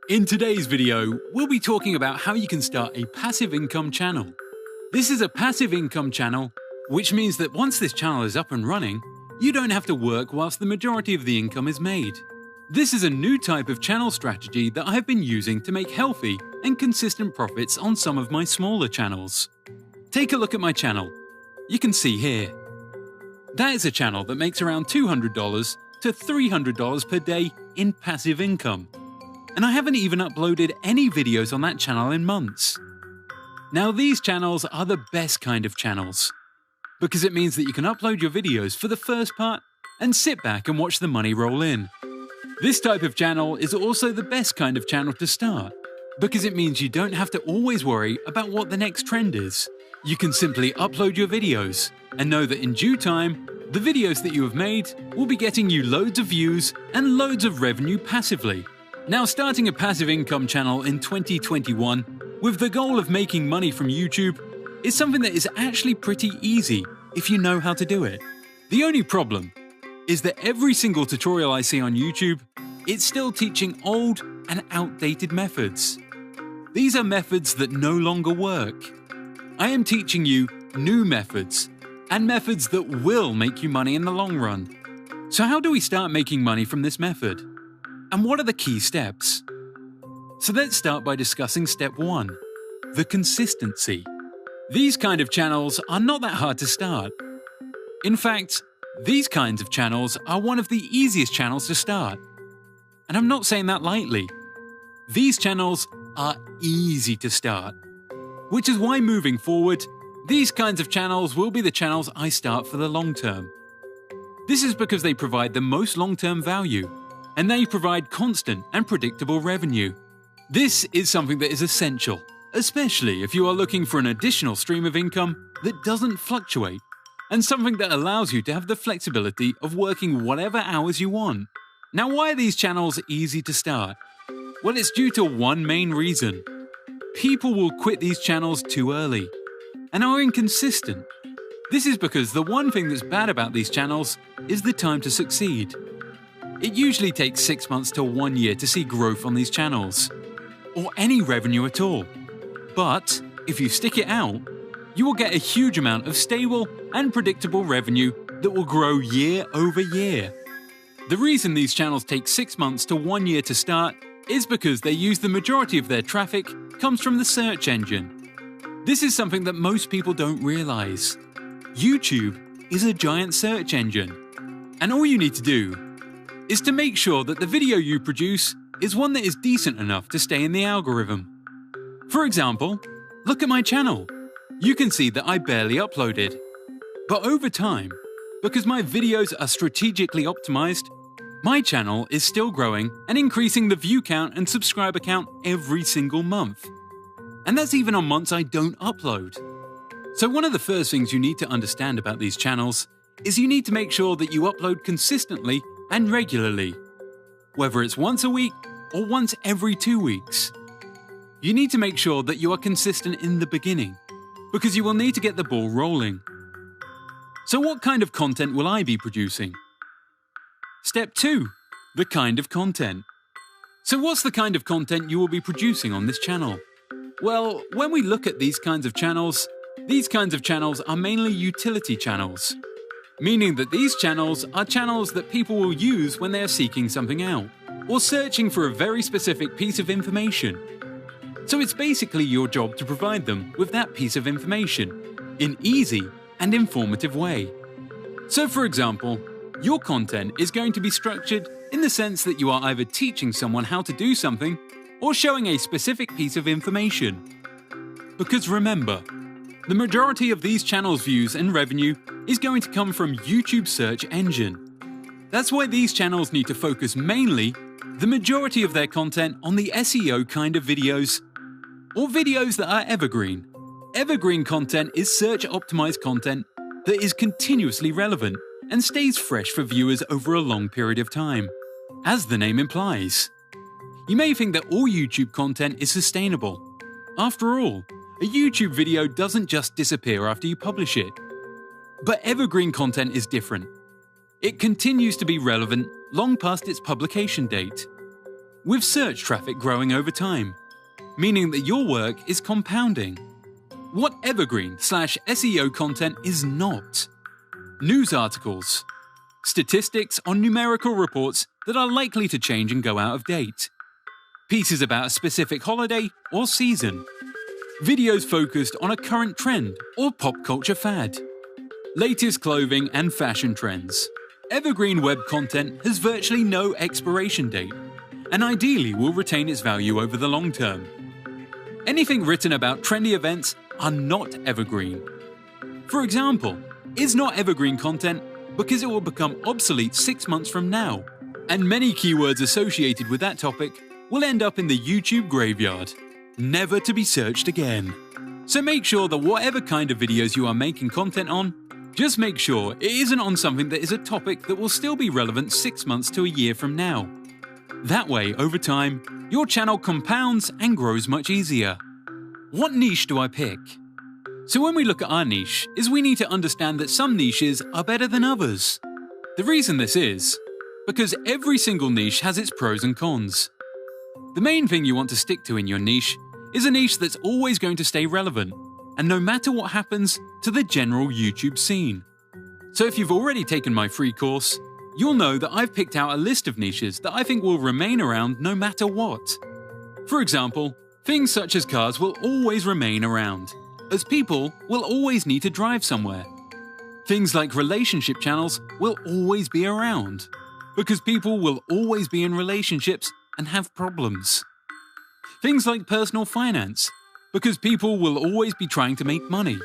In today's video, we'll be talking about how you can start a passive income channel. This is a passive income channel, which means that once this channel is up and running, you don't have to work whilst the majority of the income is made. This is a new type of channel strategy that I have been using to make healthy and consistent profits on some of my smaller channels. Take a look at my channel. You can see here. That is a channel that makes around $200 to $300 per day in passive income. And I haven't even uploaded any videos on that channel in months. Now these channels are the best kind of channels, because it means that you can upload your videos for the first part and sit back and watch the money roll in. This type of channel is also the best kind of channel to start, because it means you don't have to always worry about what the next trend is. You can simply upload your videos and know that in due time, the videos that you have made will be getting you loads of views and loads of revenue passively. Now, starting a passive income channel in 2021 with the goal of making money from YouTube is something that is actually pretty easy if you know how to do it. The only problem is that every single tutorial I see on YouTube, it's still teaching old and outdated methods. These are methods that no longer work. I am teaching you new methods, and methods that will make you money in the long run. So how do we start making money from this method? And what are the key steps? So let's start by discussing step 1, the consistency. These kind of channels are not that hard to start. In fact, these kinds of channels are one of the easiest channels to start. And I'm not saying that lightly. These channels are easy to start, which is why moving forward, these kinds of channels will be the channels I start for the long term. This is because they provide the most long-term value, and they provide constant and predictable revenue. This is something that is essential, especially if you are looking for an additional stream of income that doesn't fluctuate, and something that allows you to have the flexibility of working whatever hours you want. Now, why are these channels easy to start? Well, it's due to one main reason. People will quit these channels too early and are inconsistent. This is because the one thing that's bad about these channels is the time to succeed. It usually takes 6 months to 1 year to see growth on these channels, or any revenue at all. But if you stick it out, you will get a huge amount of stable and predictable revenue that will grow year over year. The reason these channels take 6 months to 1 year to start is because they use the majority of their traffic comes from the search engine. This is something that most people don't realize. YouTube is a giant search engine, and all you need to do is to make sure that the video you produce is one that is decent enough to stay in the algorithm. For example, look at my channel. You can see that I barely uploaded. But over time, because my videos are strategically optimized, my channel is still growing and increasing the view count and subscriber count every single month. And that's even on months I don't upload. So one of the first things you need to understand about these channels is you need to make sure that you upload consistently and regularly, whether it's once a week or once every 2 weeks. You need to make sure that you are consistent in the beginning, because you will need to get the ball rolling. So what kind of content will I be producing? Step 2, the kind of content. So what's the kind of content you will be producing on this channel? Well, when we look at these kinds of channels are mainly utility channels, meaning that these channels are channels that people will use when they are seeking something out, or searching for a very specific piece of information. So it's basically your job to provide them with that piece of information in easy and informative way. So for example, your content is going to be structured in the sense that you are either teaching someone how to do something or showing a specific piece of information. Because remember, the majority of these channels' views and revenue is going to come from YouTube's search engine. That's why these channels need to focus mainly the majority of their content on the SEO kind of videos, or videos that are evergreen. Evergreen content is search-optimized content that is continuously relevant and stays fresh for viewers over a long period of time, as the name implies. You may think that all YouTube content is sustainable. After all, a YouTube video doesn't just disappear after you publish it. But evergreen content is different. It continues to be relevant long past its publication date. with search traffic growing over time, meaning that your work is compounding. What evergreen/SEO content is not? News articles, statistics on numerical reports that are likely to change and go out of date, pieces about a specific holiday or season, videos focused on a current trend or pop culture fad, latest clothing and fashion trends. Evergreen web content has virtually no expiration date and ideally will retain its value over the long term. Anything written about trendy events are not evergreen. For example, is not evergreen content because it will become obsolete 6 months from now, and many keywords associated with that topic will end up in the YouTube graveyard, never to be searched again. So make sure that whatever kind of videos you are making content on, just make sure it isn't on something that is a topic that will still be relevant 6 months to a year from now. That way, over time, your channel compounds and grows much easier. What niche do I pick? So when we look at our niche, is we need to understand that some niches are better than others. The reason this is because every single niche has its pros and cons. The main thing you want to stick to in your niche is a niche that's always going to stay relevant, and no matter what happens to the general YouTube scene. So if you've already taken my free course, you'll know that I've picked out a list of niches that I think will remain around no matter what. For example, things such as cars will always remain around, as people will always need to drive somewhere. Things like relationship channels will always be around, because people will always be in relationships and have problems. Things like personal finance, because people will always be trying to make money.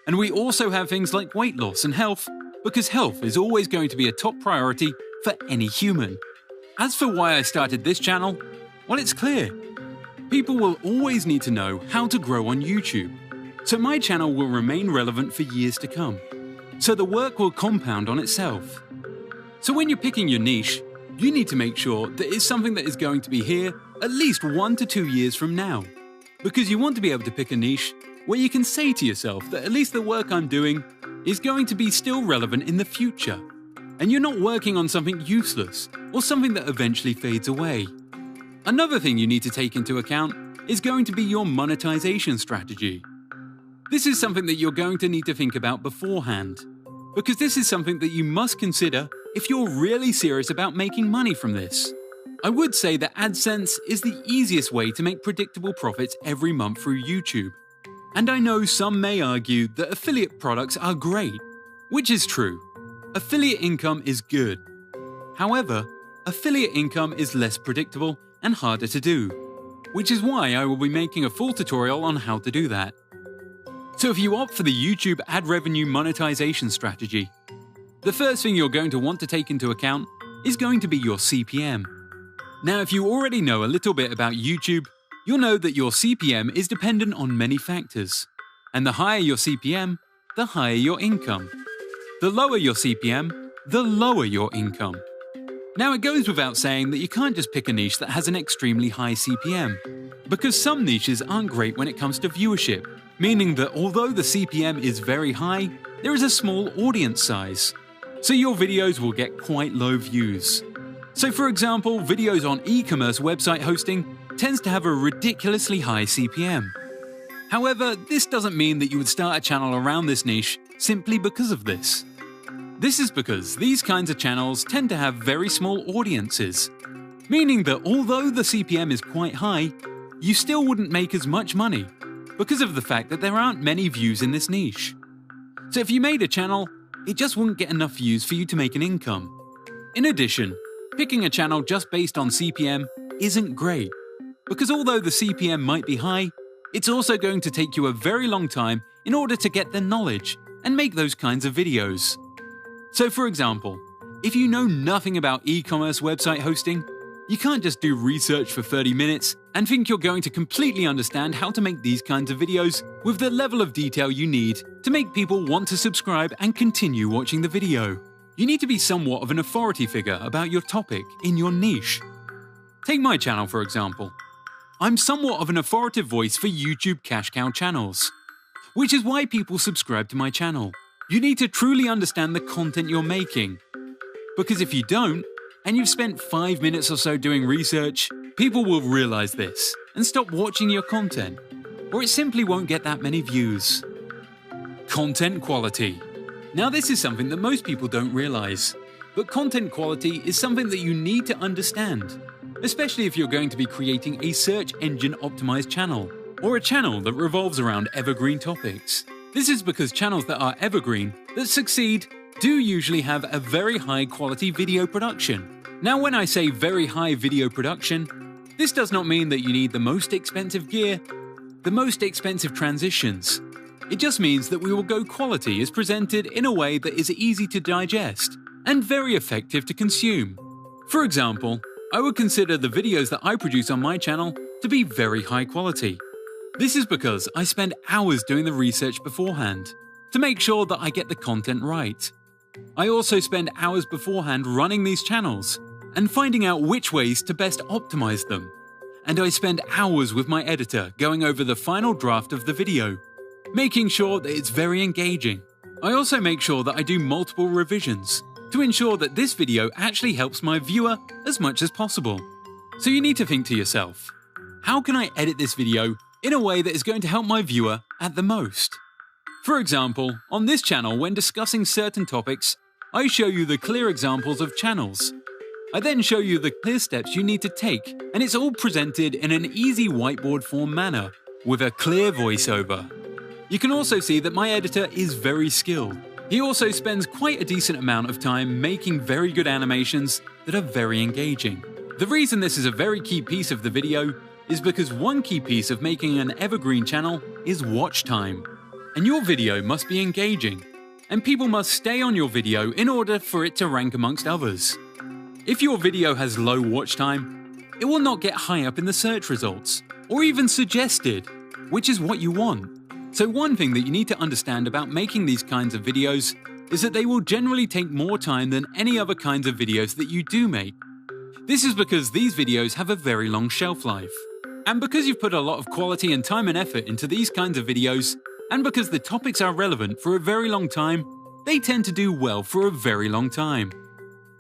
And we also have things like weight loss and health, because health is always going to be a top priority for any human. As for why I started this channel, well, it's clear. People will always need to know how to grow on YouTube, so my channel will remain relevant for years to come. So the work will compound on itself. So when you're picking your niche, you need to make sure that it's something that is going to be here at least 1 to 2 years from now. Because you want to be able to pick a niche where you can say to yourself that at least the work I'm doing is going to be still relevant in the future. And you're not working on something useless or something that eventually fades away. Another thing you need to take into account is going to be your monetization strategy. This is something that you're going to need to think about beforehand, because this is something that you must consider if you're really serious about making money from this. I would say that AdSense is the easiest way to make predictable profits every month through YouTube. And I know some may argue that affiliate products are great, which is true. Affiliate income is good. However, affiliate income is less predictable and harder to do, which is why I will be making a full tutorial on how to do that. So if you opt for the YouTube ad revenue monetization strategy, the first thing you're going to want to take into account is going to be your CPM. Now, if you already know a little bit about YouTube, you'll know that your CPM is dependent on many factors. And the higher your CPM, the higher your income. The lower your CPM, the lower your income. Now, it goes without saying that you can't just pick a niche that has an extremely high CPM, because some niches aren't great when it comes to viewership, meaning that although the CPM is very high, there is a small audience size. So your videos will get quite low views. So for example, videos on e-commerce website hosting tends to have a ridiculously high CPM. However, this doesn't mean that you would start a channel around this niche simply because of this. This is because these kinds of channels tend to have very small audiences, meaning that although the CPM is quite high, you still wouldn't make as much money because of the fact that there aren't many views in this niche. So if you made a channel, it just wouldn't get enough views for you to make an income. In addition, picking a channel just based on CPM isn't great, because although the CPM might be high, it's also going to take you a very long time in order to get the knowledge and make those kinds of videos. So for example, if you know nothing about e-commerce website hosting, you can't just do research for 30 minutes and think you're going to completely understand how to make these kinds of videos with the level of detail you need to make people want to subscribe and continue watching the video. You need to be somewhat of an authority figure about your topic in your niche. Take my channel for example. I'm somewhat of an authoritative voice for YouTube cash cow channels, which is why people subscribe to my channel. You need to truly understand the content you're making, because if you don't, and you've spent 5 minutes or so doing research, people will realize this and stop watching your content, or it simply won't get that many views. Content quality. Now this is something that most people don't realize, but content quality is something that you need to understand, especially if you're going to be creating a search engine optimized channel, or a channel that revolves around evergreen topics. This is because channels that are evergreen, that succeed, do usually have a very high quality video production. Now when I say very high video production, this does not mean that you need the most expensive gear, the most expensive transitions. It just means that we will go quality is presented in a way that is easy to digest and very effective to consume. For example, I would consider the videos that I produce on my channel to be very high quality. This is because I spend hours doing the research beforehand to make sure that I get the content right. I also spend hours beforehand running these channels and finding out which ways to best optimize them. And I spend hours with my editor going over the final draft of the video, making sure that it's very engaging. I also make sure that I do multiple revisions to ensure that this video actually helps my viewer as much as possible. So you need to think to yourself, how can I edit this video in a way that is going to help my viewer at the most? For example, on this channel, when discussing certain topics, I show you the clear examples of channels. I then show you the clear steps you need to take, and it's all presented in an easy whiteboard form manner with a clear voiceover. You can also see that my editor is very skilled. He also spends quite a decent amount of time making very good animations that are very engaging. The reason this is a very key piece of the video is because one key piece of making an evergreen channel is watch time. And your video must be engaging, and people must stay on your video in order for it to rank amongst others. If your video has low watch time, it will not get high up in the search results, or even suggested, which is what you want. So one thing that you need to understand about making these kinds of videos is that they will generally take more time than any other kinds of videos that you do make. This is because these videos have a very long shelf life. And because you've put a lot of quality and time and effort into these kinds of videos, and because the topics are relevant for a very long time, they tend to do well for a very long time.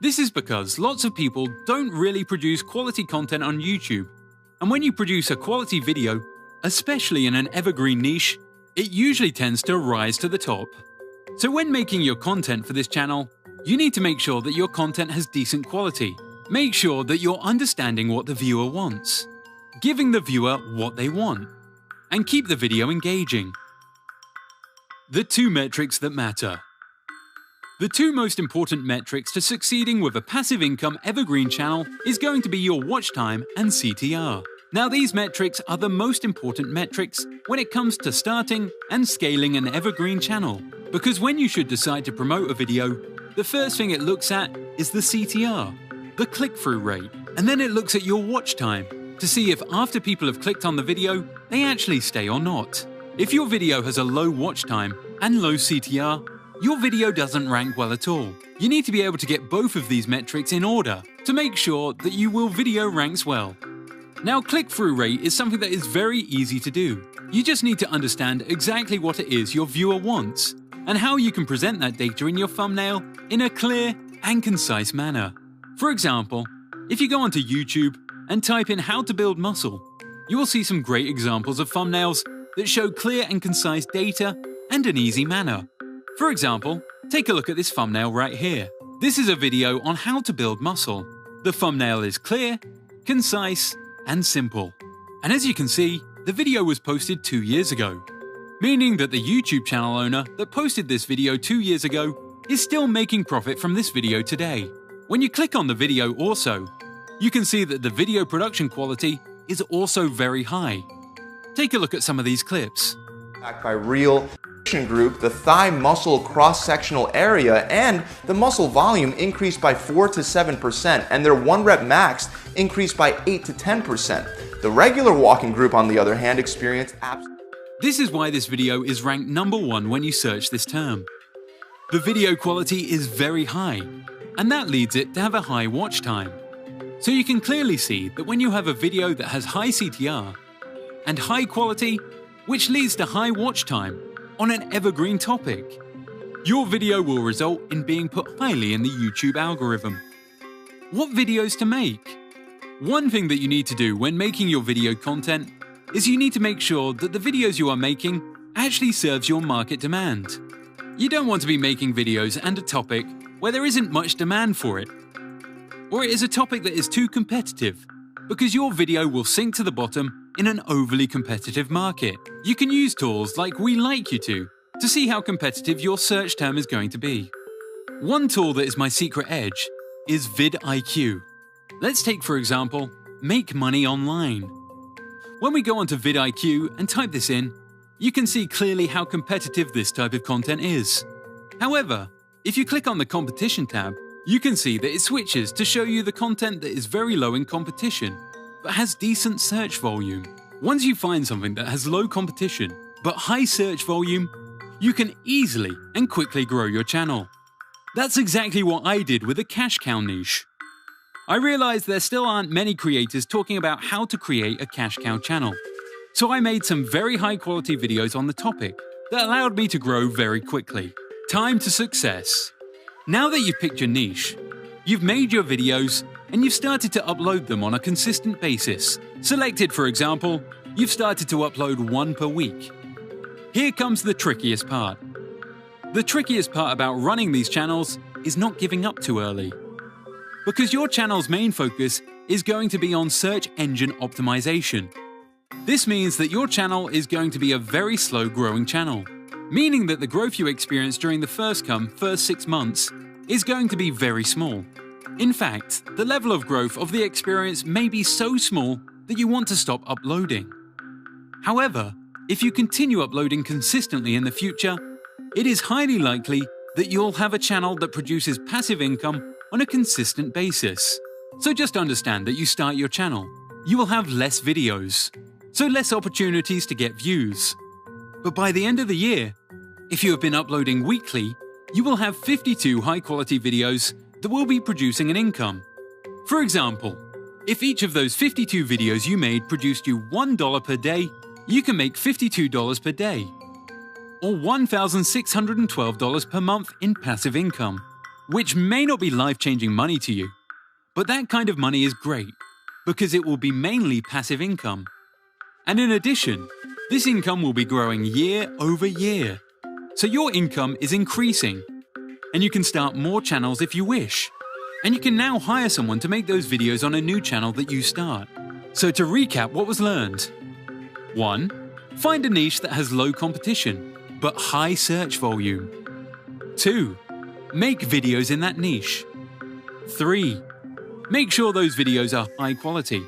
This is because lots of people don't really produce quality content on YouTube. And when you produce a quality video, especially in an evergreen niche, it usually tends to rise to the top. So when making your content for this channel, you need to make sure that your content has decent quality. Make sure that you're understanding what the viewer wants, giving the viewer what they want, and keep the video engaging. The 2 metrics that matter. The 2 most important metrics to succeeding with a passive income evergreen channel is going to be your watch time and CTR. Now these metrics are the most important metrics when it comes to starting and scaling an evergreen channel, because when you should decide to promote a video, the first thing it looks at is the CTR, the click-through rate, and then it looks at your watch time to see if after people have clicked on the video, they actually stay or not. If your video has a low watch time and low CTR, your video doesn't rank well at all. You need to be able to get both of these metrics in order to make sure that your video ranks well. Now, click-through rate is something that is very easy to do. You just need to understand exactly what it is your viewer wants, and how you can present that data in your thumbnail in a clear and concise manner. For example, if you go onto YouTube and type in how to build muscle, you will see some great examples of thumbnails that show clear and concise data and an easy manner. For example, take a look at this thumbnail right here. This is a video on how to build muscle. The thumbnail is clear, concise, and simple. And as you can see, the video was posted 2 years ago, meaning that the YouTube channel owner that posted this video 2 years ago is still making profit from this video today. When you click on the video also, you can see that the video production quality is also very high. Take a look at some of these clips. Backed by real group, the thigh muscle cross-sectional area and the muscle volume increased by 4 to 7%, and their 1 rep max increased by 8 to 10%. The regular walking group, on the other hand, experienced This is why this video is ranked #1 when you search this term. The video quality is very high, and that leads it to have a high watch time. So you can clearly see that when you have a video that has high CTR and high quality, which leads to high watch time on an evergreen topic, your video will result in being put highly in the YouTube algorithm. What videos to make? One thing that you need to do when making your video content is you need to make sure that the videos you are making actually serves your market demand. You don't want to be making videos and a topic where there isn't much demand for it, or it is a topic that is too competitive, because your video will sink to the bottom in an overly competitive market. You can use tools like We Like You to see how competitive your search term is going to be. One tool that is my secret edge is vidIQ. Let's take, for example, Make Money Online. When we go onto vidIQ and type this in, you can see clearly how competitive this type of content is. However, if you click on the Competition tab, you can see that it switches to show you the content that is very low in competition, but has decent search volume. Once you find something that has low competition, but high search volume, you can easily and quickly grow your channel. That's exactly what I did with the cash cow niche. I realized there still aren't many creators talking about how to create a cash cow channel. So I made some very high quality videos on the topic that allowed me to grow very quickly. Time to success. Now that you've picked your niche, you've made your videos and you've started to upload them on a consistent basis. Selected, for example, you've started to upload one per week. Here comes the trickiest part. The trickiest part about running these channels is not giving up too early. Because your channel's main focus is going to be on search engine optimization. This means that your channel is going to be a very slow growing channel, meaning that the growth you experience during the first 6 months is going to be very small. In fact, the level of growth of the experience may be so small that you want to stop uploading. However, if you continue uploading consistently in the future, it is highly likely that you'll have a channel that produces passive income on a consistent basis. So just understand that you start your channel, you will have less videos, so less opportunities to get views. But by the end of the year, if you have been uploading weekly, you will have 52 high-quality videos that will be producing an income. For example, if each of those 52 videos you made produced you $1 per day, you can make $52 per day, or $1,612 per month in passive income, which may not be life-changing money to you, but that kind of money is great because it will be mainly passive income. And in addition, this income will be growing year over year. So your income is increasing, and you can start more channels if you wish. And you can now hire someone to make those videos on a new channel that you start. So to recap what was learned: 1. Find a niche that has low competition, but high search volume. 2. Make videos in that niche. 3. Make sure those videos are high quality.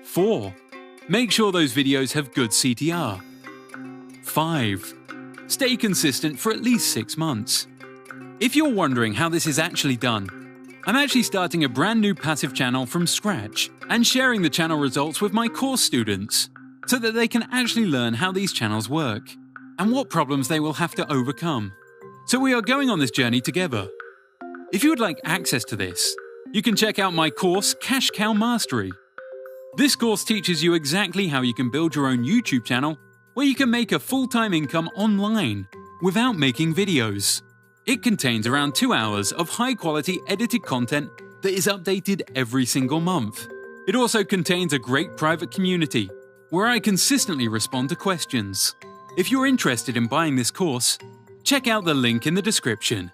4. Make sure those videos have good CTR. 5. Stay consistent for at least 6 months. If you're wondering how this is actually done, I'm actually starting a brand new passive channel from scratch and sharing the channel results with my course students so that they can actually learn how these channels work and what problems they will have to overcome. So we are going on this journey together. If you would like access to this, you can check out my course, Cash Cow Mastery. This course teaches you exactly how you can build your own YouTube channel where you can make a full-time income online without making videos. It contains around 2 hours of high-quality edited content that is updated every single month. It also contains a great private community where I consistently respond to questions. If you're interested in buying this course, check out the link in the description.